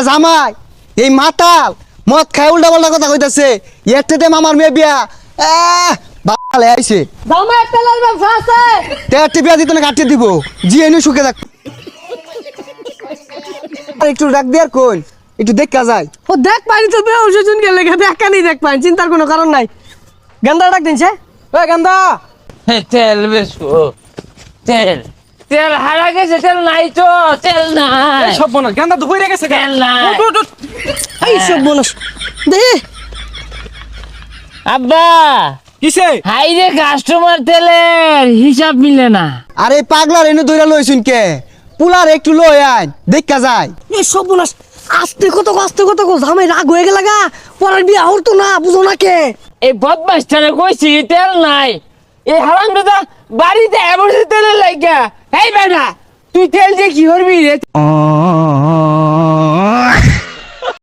জামাই এই মাতাল মদ খায় উল্টা পাল্টা কথা কইতাছে এতে মামার মেয়ে বিয়া ভালো আইছে জামাই তেলের ব্যবসা আছে তেরটি বিয়া দিতে না কাটিয়ে দিব জি এনে শুকে থাক একটু ডাক দিয়ে আর কোন একটু দেখা যায় ও দেখ পানি তো বেউস হইছুন গেলে দেখা নেই দেখ পানি চিন্তার কোনো কারণ নাই গেন্দা ডাক দিনছে ওই গেন্দা তেল বেশো তেল তেল হারা গেছে তেল নাই তো তেল নাই সব মনে গান্দা তো হইরে গেছে তেল নাই এই সব মানুষ দে আব্বা কিসে হাই রে কাস্টমার তেলের হিসাব মিলে না আরে পাগলার এনে দইরা লইছুন কে পুলার একটু লই আইন দেখা যায় এই সব মানুষ আস্তে কত জামাই রাগ হয়ে গেল গা পরের বিয়া হতো না বুঝো না কে এই বদমাসটারে কইছি তেল নাই এই হারাম দাদা বাড়িতে এমন তেলের লাগা এই বেটা তুই তেল যে কি করবি রে